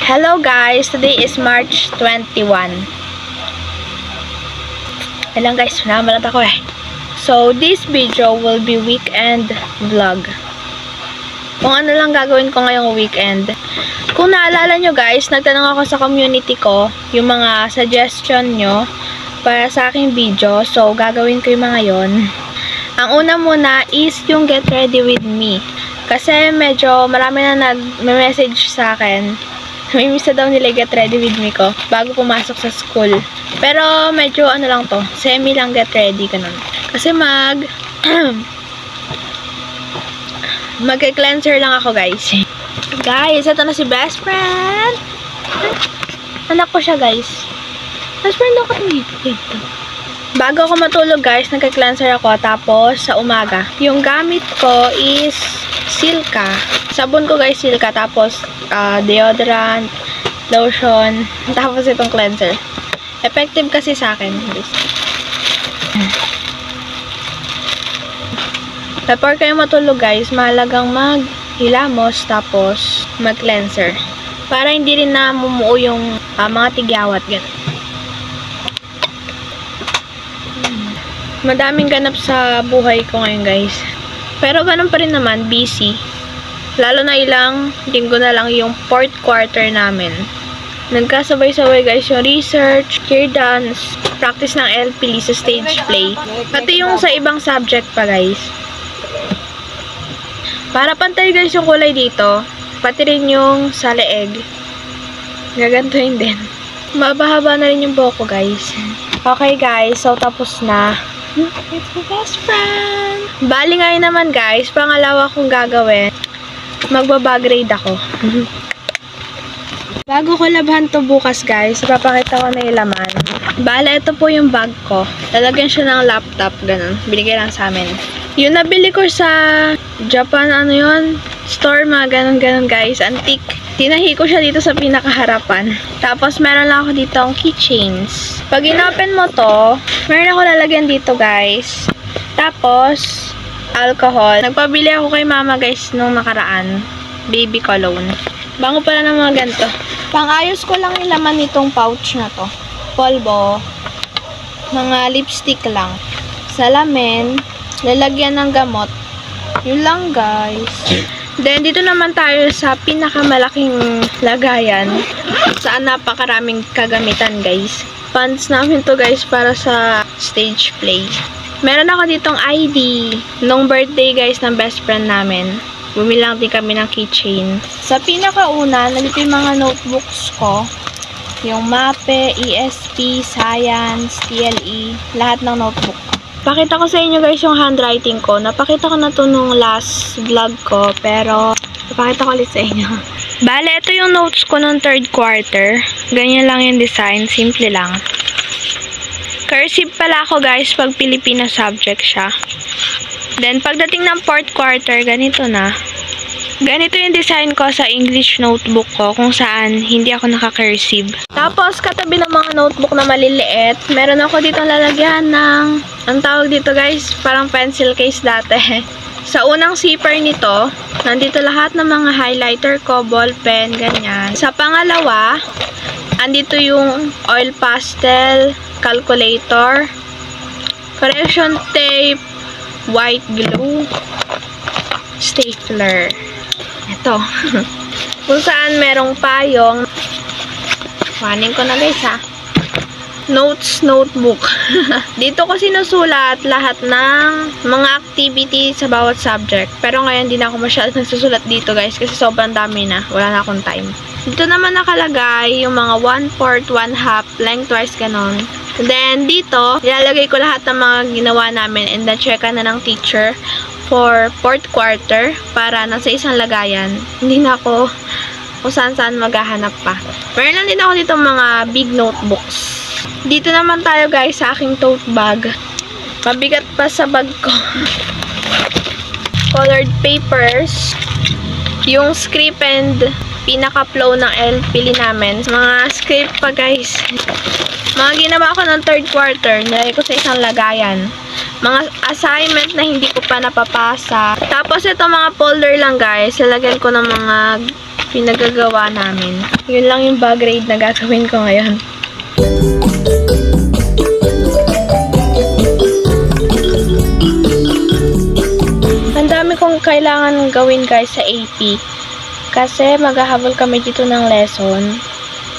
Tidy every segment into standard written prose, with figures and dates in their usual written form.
Hello guys, today is March 21. Alam guys, namalat ako eh. So, this video will be weekend vlog. Kung ano lang gagawin ko ngayong weekend. Kung naalala nyo guys, nagtanong ako sa community ko, yung mga suggestion nyo para sa aking video. So, gagawin ko yung mga yon. Ang una muna is yung get ready with me. Kasi medyo marami na nag-message sa akin. Namimiss na daw nila get ready with me ko bago pumasok sa school. Pero medyo ano lang to, semi lang get ready ganun. Kasi mag-cleanser lang ako guys. Guys, ito na si best friend. Anak ko siya guys. Best friend ako dito. Bago ako matulog guys, nagka-cleanser ako. Tapos sa umaga, yung gamit ko is Silka. Sabon ko guys, Silka. Tapos deodorant, lotion, tapos itong cleanser. Effective kasi sa akin. Before kayo matulog guys, mahalagang maghilamos tapos mag-cleanser. Para hindi rin na mumuo yung mga tigyawat. Ganun. Madaming ganap sa buhay ko ngayon guys. Pero ganun pa rin naman, busy. Lalo na ilang linggo na lang yung 4th quarter namin. Nagkasabay-sabay guys yung research, cheer dance, practice ng LP sa stage play. Pati yung sa ibang subject pa guys. Para pantay guys yung kulay dito, pati rin yung sa leeg. Gagantuin din. Mabahaba na rin yung buhok ko guys. Okay guys, so tapos na. It's my best friend. Bali ngayon naman guys, pangalawa kong gagawin. Magbabag grade ako. Bago ko labhan to bukas guys, ipapakita ko na yung laman. Bala, ito po yung bag ko. Lalagyan siya ng laptop, ganun. Binigay lang sa amin. Yung nabili ko sa Japan, ano yun? Store, mga ganun guys. Antique. Tinahi ko siya dito sa pinakaharapan. Tapos, meron lang ako dito ang keychains. Pag inopen mo to, meron ako lalagyan dito guys. Tapos, alcohol. Nagpabili ako kay mama guys nung nakaraan. Baby cologne. Bango pala ng mga ganito. Pang-ayos ko lang yung laman nitong pouch na to. Polvo. Mga lipstick lang. Salamin. Lalagyan ng gamot. Yun lang guys. Then, dito naman tayo sa pinakamalaking lagayan. Saan napakaraming kagamitan guys. Funds namin to guys para sa stage play. Meron ako ditong ID. Nung birthday guys ng best friend namin. Bumili lang din kami ng keychain. Sa pinakauna, nandito yung mga notebooks ko. Yung MAPE, ESP, Science, TLE. Lahat ng notebook. Pakita ko sa inyo guys yung handwriting ko. Napakita ko na to nung last vlog ko. Pero, napakita ko ulit sa inyo. Bale, ito yung notes ko nung 3rd quarter. Ganyan lang yung design. Simple lang. Cursive pala ako guys pag Filipino subject siya. Then, pagdating ng 4th quarter, ganito na. Ganito yung design ko sa English notebook ko kung saan hindi ako naka-cursive. Tapos, katabi ng mga notebook na maliliit, meron ako dito lalagyan ng, ang tawag dito guys, parang pencil case dati. Sa unang zipper nito, nandito lahat ng mga highlighter ko, ball pen, ganyan. Sa pangalawa, andito yung oil pastel, calculator, correction tape, white glue, stapler. Ito. Kung saan merong payong. Kuhanin ko na guys ha. Notes, notebook. Dito ko sinusulat lahat ng mga activity sa bawat subject. Pero ngayon din ako masyadong nagsusulat dito guys kasi sobrang dami na. Wala na akong time. Dito naman nakalagay yung mga 1/4, 1/2, lengthwise ganon. Then dito, ilalagay ko lahat ng mga ginawa namin and then checkan na ng teacher for 4th quarter para nasa isang lagayan. Hindi na ako kung saan maghahanap pa. Meron lang din ako dito mga big notebooks. Dito naman tayo guys sa aking tote bag. Mabigat pa sa bag ko. Colored papers. Yung script and pinaka-flow ng LPL namin. Mga script pa guys. Mga ginawa ko ng 3rd quarter. Nilagay ko sa isang lagayan. Mga assignment na hindi ko pa napapasa. Tapos ito mga folder lang guys. Lalagyan ko ng mga pinagagawa namin. Yun lang yung bag raid na gagawin ko ngayon. Ang dami kong kailangan gawin guys sa AP. Kasi maghahabol kami dito ng lesson.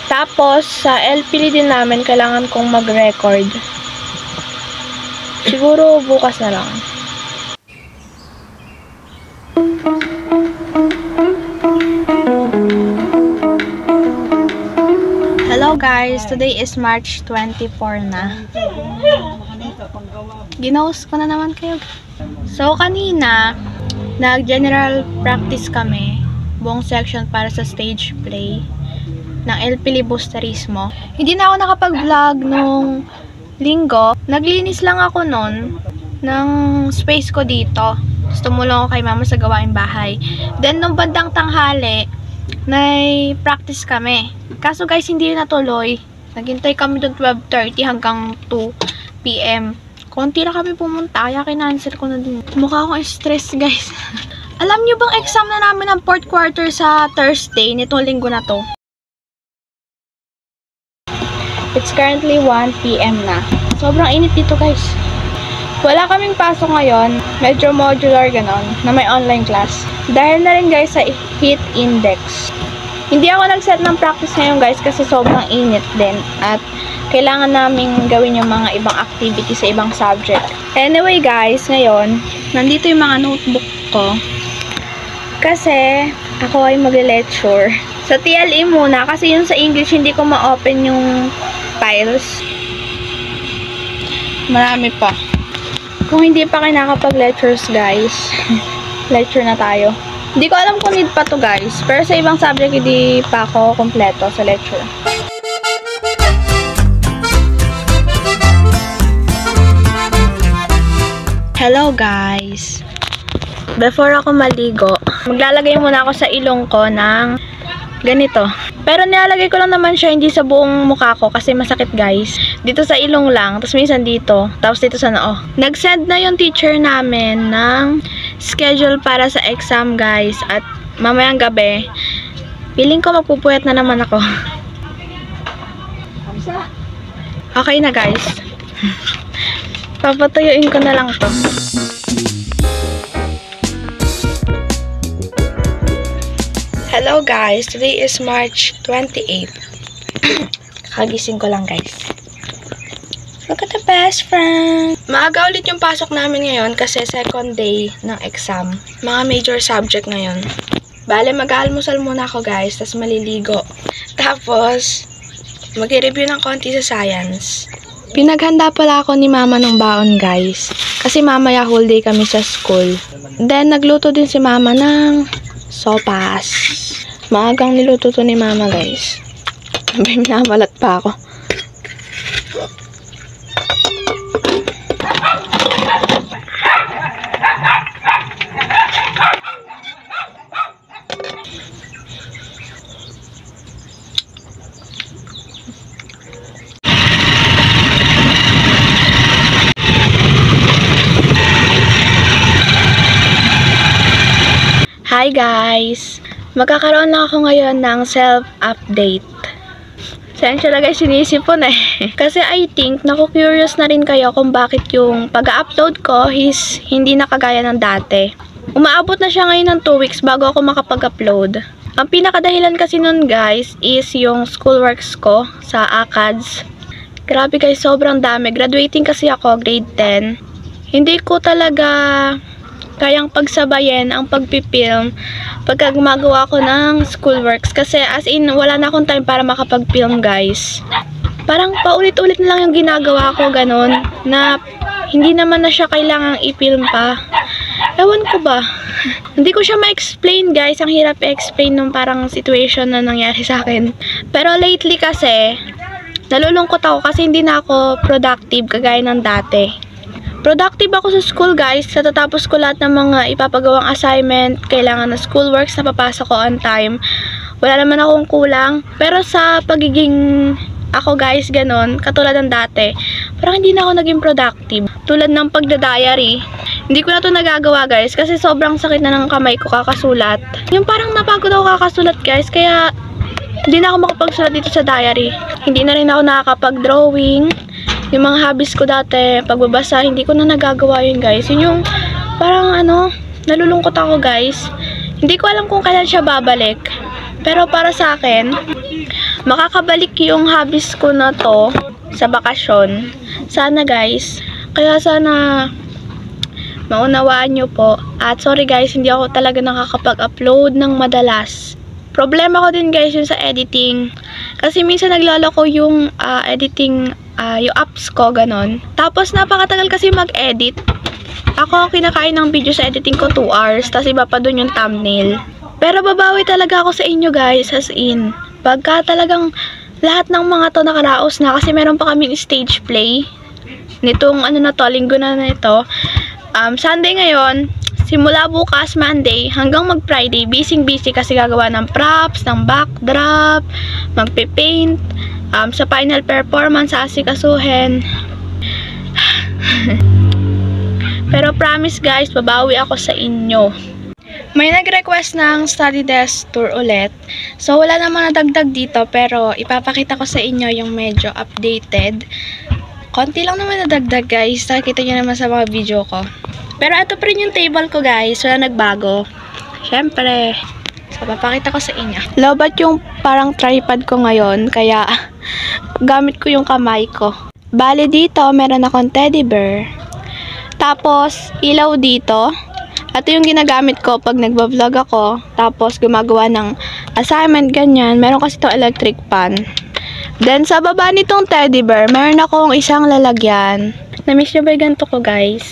Tapos, sa LPD din namin, kailangan kong mag-record. Siguro bukas na lang. Hello guys! Today is March 24 na. Ginaus ko na naman kayo. So, kanina, nag-general practice kami. Buong section para sa stage play ng El Filibusterismo. Hindi na ako nakapag-vlog nung linggo. Naglinis lang ako nun ng space ko dito. Tumulong ako kay mama sa gawaing bahay. Then, nung bandang tanghali, practice kami. Kaso guys, hindi yun natuloy. Naghintay kami dun 12:30 hanggang 2 PM. Konti na kami pumunta, kaya kinancel ko na din. Mukha akong stress guys. Alam nyo bang exam na namin ng 4th quarter sa Thursday, nitong linggo na to? It's currently 1 PM na. Sobrang init dito guys. Wala kaming pasok ngayon, medyo modular ganon, na may online class. Dahil na rin guys sa heat index. Hindi ako nag-set ng practice ngayon guys kasi sobrang init din. At kailangan namin gawin yung mga ibang activity sa ibang subject. Anyway guys, ngayon, nandito yung mga notebook ko. Kasi, ako ay mag-lecture. Sa TLE muna, kasi yung sa English, hindi ko ma-open yung files. Marami pa. Kung hindi pa kayo nakapag-lectures, guys, lecture na tayo. Hindi ko alam kung need pa to guys. Pero sa ibang subject, hindi pa ako kompleto sa lecture. Hello guys! Before ako maligo, maglalagay muna ako sa ilong ko ng ganito. Pero nilalagay ko lang naman siya, hindi sa buong mukha ko kasi masakit guys. Dito sa ilong lang, tapos minsan dito, tapos dito sa noo. Nag-send na yung teacher namin ng schedule para sa exam guys. At mamayang gabi, feeling ko magpupuyat na naman ako. Okay na guys. Papatuyuin ko na lang to. Hello guys, today is March 28. Kagising ko lang guys. Look at the best friend. Maaga ulit yung pasok namin ngayon kasi second day ng exam. Mga major subject ngayon. Bale, mag-almusal muna ako guys, tapos maliligo. Tapos, mag-review ng konti sa science. Pinaghanda pala ako ni mama ng baon guys. Kasi mamaya whole day kami sa school. Then, nagluto din si mama ng sopas. Maagang niluto to ni mama guys. May minamalat pa ako. Hi guys! Magkakaroon lang ako ngayon ng self-update. Sensya na guys, sinisipon eh. Kasi I think, naku-curious na rin kayo kung bakit yung pag-upload ko is hindi nakagaya ng dati. Umaabot na siya ngayon ng 2 weeks bago ako makapag-upload. Ang pinakadahilan kasi nun guys is yung schoolworks ko sa ACADS. Grabe guys, sobrang dami. Graduating kasi ako, grade 10. Hindi ko talaga kayang pagsabayin ang pagpipilm pagka gumagawa ko ng schoolworks. Kasi as in, wala na akong time para makapag-film guys. Parang paulit-ulit na lang yung ginagawa ko, ganun, na hindi naman na siya kailangang i-film pa. Ewan ko ba? Hindi ko siya ma-explain guys. Ang hirap i-explain nung parang situation na nangyari sa akin. Pero lately kasi, nalulungkot ako kasi hindi na ako productive kagaya ng dati. Productive ako sa school guys. Natatapos ko lahat ng mga ipapagawang assignment, kailangan na schoolworks, napapasa ko on time. Wala naman akong kulang. Pero sa pagiging ako guys, ganon, katulad ng dati, parang hindi na ako naging productive. Tulad ng pagda-diary, Hindi ko na to nagagawa guys kasi sobrang sakit na ng kamay ko kakasulat. Yung parang napagod ako kakasulat guys kaya hindi na ako makapagsulat dito sa diary. Hindi na rin ako nakakapag-drawing. Yung mga hobbies ko dati, pagbabasa, hindi ko na nagagawa yun guys. Yun yung parang nalulungkot ako guys. Hindi ko alam kung kailan siya babalik. Pero para sa akin, makakabalik yung hobbies ko na to sa bakasyon. Sana guys. Kaya sana maunawaan nyo po. At sorry guys, hindi ako talaga nakakapag-upload ng madalas. Problema ko din guys yung sa editing. Kasi minsan naglalako yung editing, yung apps ko, ganon. Tapos napakatagal kasi mag-edit. Ako kinakain ng video sa editing ko 2 hours. Tapos iba pa dun yung thumbnail. Pero babawi talaga ako sa inyo guys, as in. Pagka talagang lahat ng mga to nakaraos na. Kasi meron pa kaming stage play. Nitong linggo na ito. Sunday ngayon, simula bukas Monday hanggang mag-Friday, busy kasi gagawa ng props, ng backdrop, magpe-paint, sa final performance, asikasuhin. Pero promise guys, babawi ako sa inyo. May nag-request ng study desk tour ulit. So wala namang nadagdag dito pero ipapakita ko sa inyo yung medyo updated. Konti lang naman nadagdag guys. Nakikita nyo naman sa mga video ko. Pero ito pa rin yung table ko guys. Wala nagbago. Siyempre. So, papakita ko sa inyo. Lobat yung parang tripod ko ngayon. Kaya, gamit ko yung kamay ko. Bale dito, meron akong teddy bear. Tapos, ilaw dito. Ito yung ginagamit ko pag nagbablog ako. Tapos, gumagawa ng assignment, ganyan. Meron kasi itong electric pan. Then, sa baba nitong teddy bear, meron akong isang lalagyan. Na-miss nyo ba yung ganito ko guys?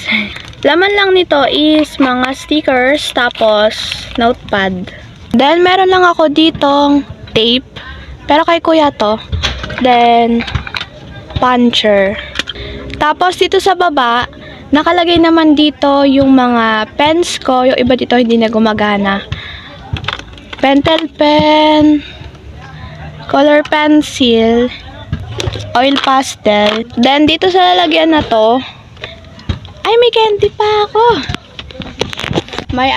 Laman lang nito is mga stickers, tapos notepad. Then, meron lang ako ditong tape. Pero kay kuya to. Then, puncher. Tapos, dito sa baba, nakalagay naman dito yung mga pens ko. Yung iba dito hindi na gumagana. Pentel pen, color pencil, oil pastel. Then, dito sa lalagyan na to, ay, may candy pa ako. May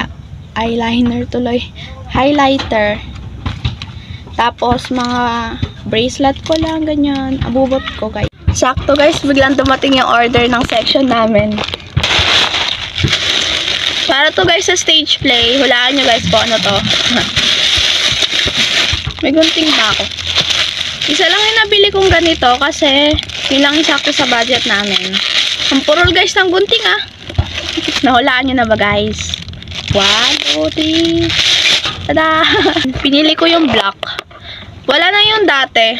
eyeliner tuloy. Highlighter. Tapos, mga bracelet ko lang, ganyan. Abubot ko, guys. Sakto, guys. Biglang dumating yung order ng section namin. Para to, guys, sa stage play. Hulaan nyo, guys, po ano to. May gunting ba ako? Isa lang yung nabili kong ganito kasi yun lang isakto sa budget namin. Ang purol guys ng gunting Nahulaan nyo na ba guys? 1, 2, 3. Tada! Pinili ko yung black. Wala na yung dati.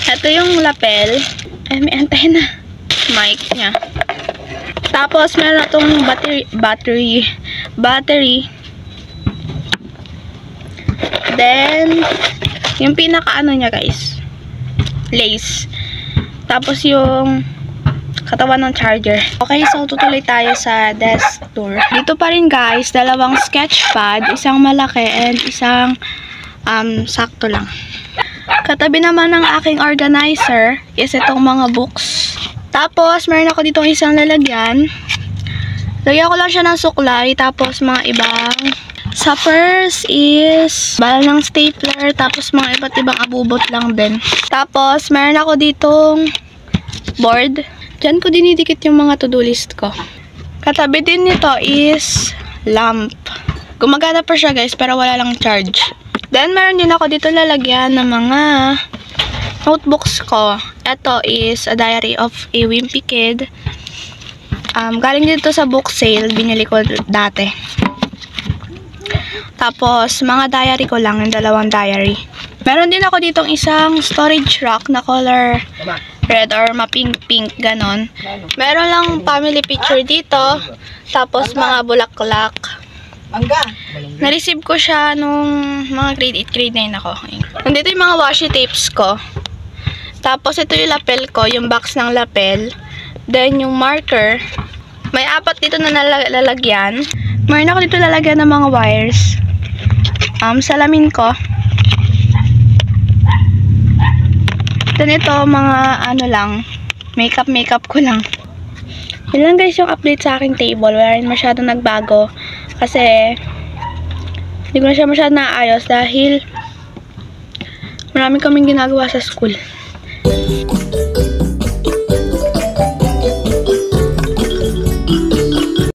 Ito yung lapel. Ay, may antena. Mic niya. Tapos meron itong battery. Then, yung pinaka niya guys. Lace. Tapos yung katawan ng charger. Okay, so tutuloy tayo sa desk tour. Dito pa rin guys, dalawang sketch pad, isang malaki and isang sakto lang. Katabi naman ng aking organizer is itong mga books. Tapos, meron ako dito isang lalagyan. Lagyan ko lang siya ng suklay, tapos mga ibang sa purse is bala ng stapler, tapos mga iba't ibang abubot lang din. Tapos, meron ako ditong board. Diyan ko dinidikit yung mga to-do list ko. Katabi din nito is lamp. Gumagana pa siya guys, pero wala lang charge. Then, meron din ako dito lalagyan ng mga notebooks ko. Ito is a diary of a wimpy kid. Galing dito sa book sale, binili ko dati. Tapos, mga diary ko lang, yung dalawang diary. Meron din ako ditong isang storage rack na color red or ma-pink-pink, ganon. Meron lang family picture dito. Tapos, mga bulaklak. Na-receive ko siya nung mga grade 8, grade 9 ako. Nandito yung mga washi tapes ko. Tapos, ito yung lapel ko, yung box ng lapel. Then, yung marker. May 4 dito na nalalagyan. Meron ako dito lalagyan ng mga wires. Salamin ko. Then ito, mga ano lang, makeup ko lang. Yun lang guys yung update sa aking table. Wala rin masyadong nagbago. Kasi, hindi ko na siya masyadong naayos dahil marami kaming ginagawa sa school.